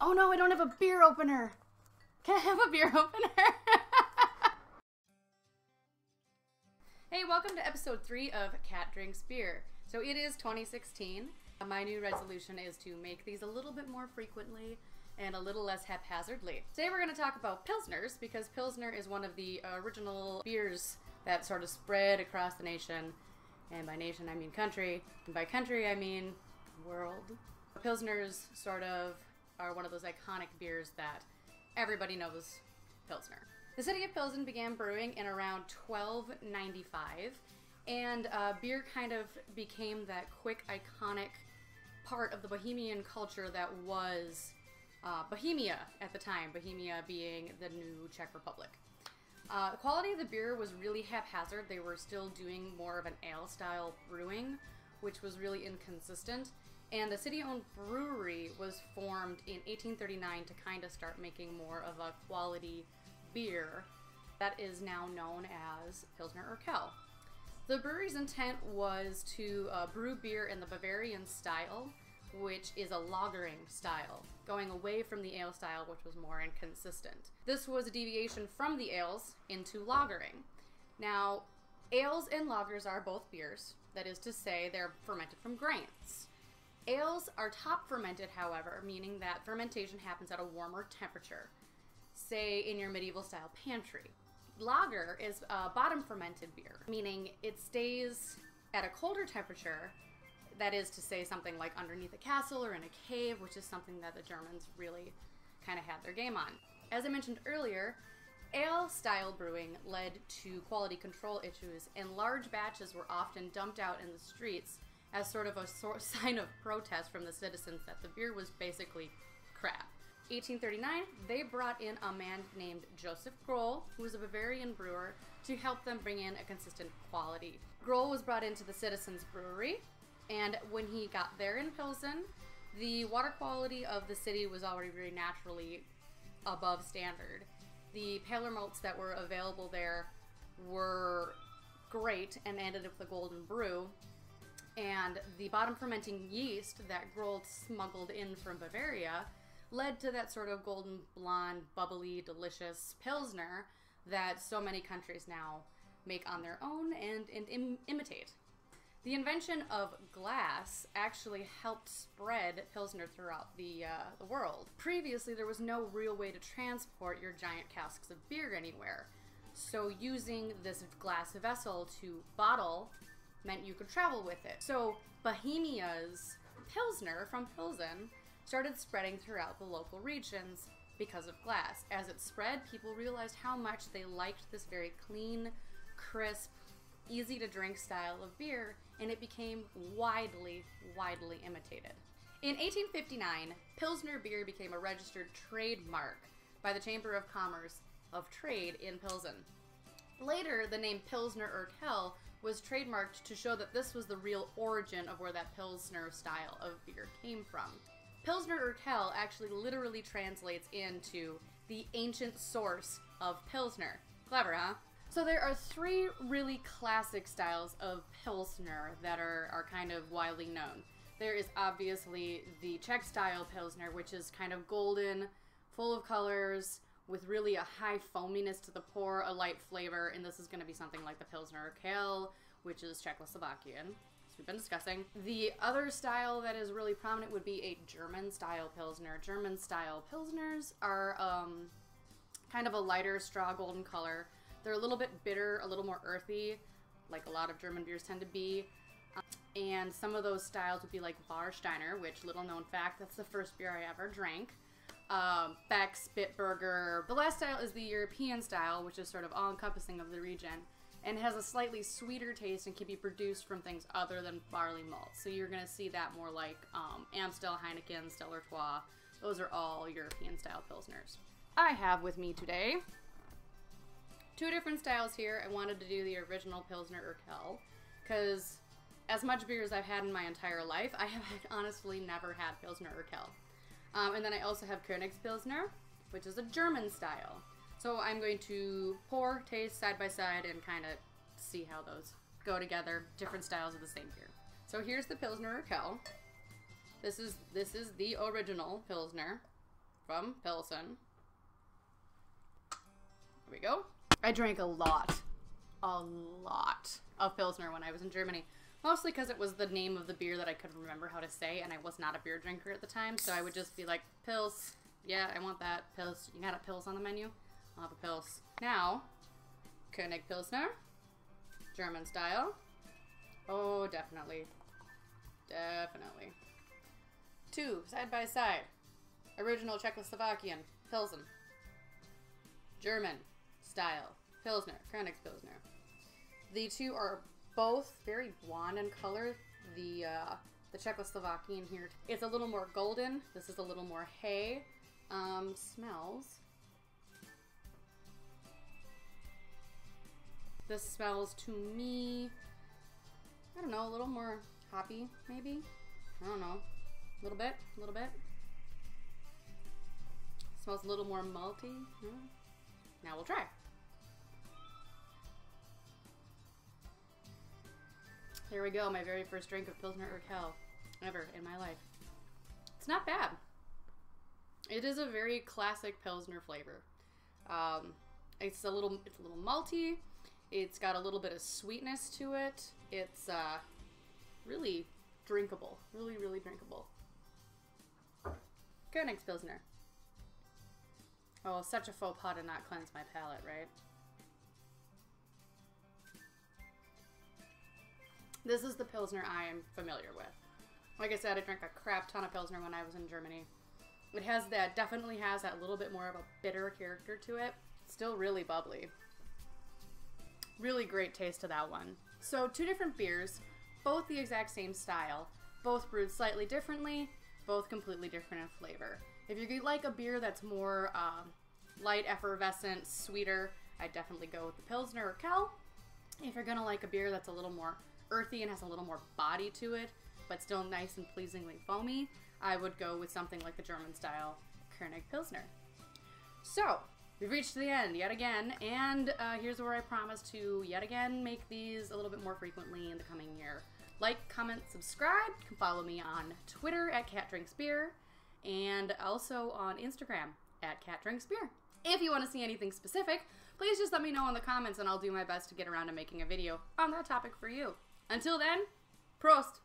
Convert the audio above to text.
Oh no, I don't have a beer opener. Can I have a beer opener? Hey, welcome to episode 3 of Cat Drinks Beer. So it is 2016. My new resolution is to make these a little bit more frequently and a little less haphazardly. Today we're going to talk about Pilsners, because Pilsner is one of the original beers that sort of spread across the nation. And by nation I mean country, and by country I mean world. Pilsners sort of are one of those iconic beers that everybody knows Pilsner. The city of Pilsen began brewing in around 1295, and beer kind of became that quick, iconic part of the Bohemian culture that was Bohemia at the time, Bohemia being the new Czech Republic. The quality of the beer was really haphazard. They were still doing more of an ale-style brewing, which was really inconsistent. And the city-owned brewery was formed in 1839 to kind of start making more of a quality beer that is now known as Pilsner Urquell. The brewery's intent was to brew beer in the Bavarian style, which is a lagering style, going away from the ale style, which was more inconsistent. This was a deviation from the ales into lagering. Now, ales and lagers are both beers, that is to say, they're fermented from grains. Ales are top fermented, however, meaning that fermentation happens at a warmer temperature, say in your medieval style pantry. Lager is a bottom fermented beer, meaning it stays at a colder temperature, that is to say something like underneath a castle or in a cave, which is something that the Germans really kind of had their game on. As I mentioned earlier, ale-style brewing led to quality control issues, and large batches were often dumped out in the streets as sort of a sign of protest from the citizens that the beer was basically crap. 1839, they brought in a man named Joseph Groll, who was a Bavarian brewer, to help them bring in a consistent quality. Groll was brought into the citizens' brewery, and when he got there in Pilsen, the water quality of the city was already very naturally above standard. The paler malts that were available there were great and ended up with a golden brew, and the bottom fermenting yeast that Groll smuggled in from Bavaria led to that sort of golden blonde, bubbly, delicious Pilsner that so many countries now make on their own and imitate. The invention of glass actually helped spread Pilsner throughout the world. Previously, there was no real way to transport your giant casks of beer anywhere, so using this glass vessel to bottle meant you could travel with it. So Bohemia's Pilsner from Pilsen started spreading throughout the local regions because of glass. As it spread, people realized how much they liked this very clean, crisp, easy to drink style of beer, and it became widely imitated. In 1859, Pilsner beer became a registered trademark by the Chamber of Commerce of Trade in Pilsen. Later, the name Pilsner Urquell was trademarked to show that this was the real origin of where that Pilsner style of beer came from. Pilsner Urquell actually literally translates into the ancient source of Pilsner. Clever, huh? So there are 3 really classic styles of Pilsner that are kind of widely known. There is obviously the Czech style Pilsner, which is kind of golden, full of colors, with really a high foaminess to the pour, a light flavor, and this is going to be something like the Pilsner Urquell, which is Czechoslovakian, as we've been discussing. The other style that is really prominent would be a German style Pilsner. German style Pilsners are kind of a lighter straw golden color. They're a little bit bitter, a little more earthy, like a lot of German beers tend to be. And some of those styles would be like Warsteiner, which, little known fact, that's the first beer I ever drank. Beck's, Bitburger. The last style is the European style, which is sort of all-encompassing of the region, and has a slightly sweeter taste and can be produced from things other than barley malt. So you're going to see that more like Amstel, Heineken, Stella Artois. Those are all European style Pilsners. I have with me today 2 different styles here. I wanted to do the original Pilsner Urquell, because as much beer as I've had in my entire life, I have honestly never had Pilsner Urquell. And then I also have König-Pilsner, which is a German style. So I'm going to pour, taste side by side, and kind of see how those go together, different styles of the same beer. So here's the Pilsner Urquell. This is the original Pilsner. from Pilsen. There we go. I drank a lot of Pilsner when I was in Germany. Mostly because it was the name of the beer that I could remember how to say, and I was not a beer drinker at the time, so I would just be like, Pils, yeah, I want that. Pils, you got a Pils on the menu? I'll have a Pils. Now, König Pilsner, German style. Oh, definitely. Definitely. 2, side by side. Original Czechoslovakian, Pilsen. German style, Pilsner, König Pilsner. The two are both very blonde in color. The Czechoslovakian here, it's a little more golden. This is a little more hay. Smells. This smells to me, I don't know, a little more hoppy, maybe? I don't know. A little bit, a little bit. Smells a little more malty. Now we'll try. Here we go, my very first drink of Pilsner Urquell ever in my life. It's not bad. It is a very classic Pilsner flavor. It's a little malty. It's got a little bit of sweetness to it. It's really drinkable. Really, really drinkable. König Pilsner. Oh, such a faux pas to not cleanse my palate, right? This is the Pilsner I am familiar with. Like I said, I drank a crap ton of Pilsner when I was in Germany. It has that, definitely has that little bit more of a bitter character to it. Still really bubbly. Really great taste to that one. So 2 different beers, both the exact same style, both brewed slightly differently, both completely different in flavor. If you like a beer that's more light, effervescent, sweeter, I'd definitely go with the Pilsner Urquell. If you're gonna like a beer that's a little more earthy and has a little more body to it, but still nice and pleasingly foamy, I would go with something like the German style König Pilsner. So, we've reached the end yet again, and here's where I promise to yet again make these a little bit more frequently in the coming year. Like, comment, subscribe. You can follow me on Twitter at CatDrinksBeer, and also on Instagram at CatDrinksBeer. If you want to see anything specific, please just let me know in the comments and I'll do my best to get around to making a video on that topic for you. Until then, Prost!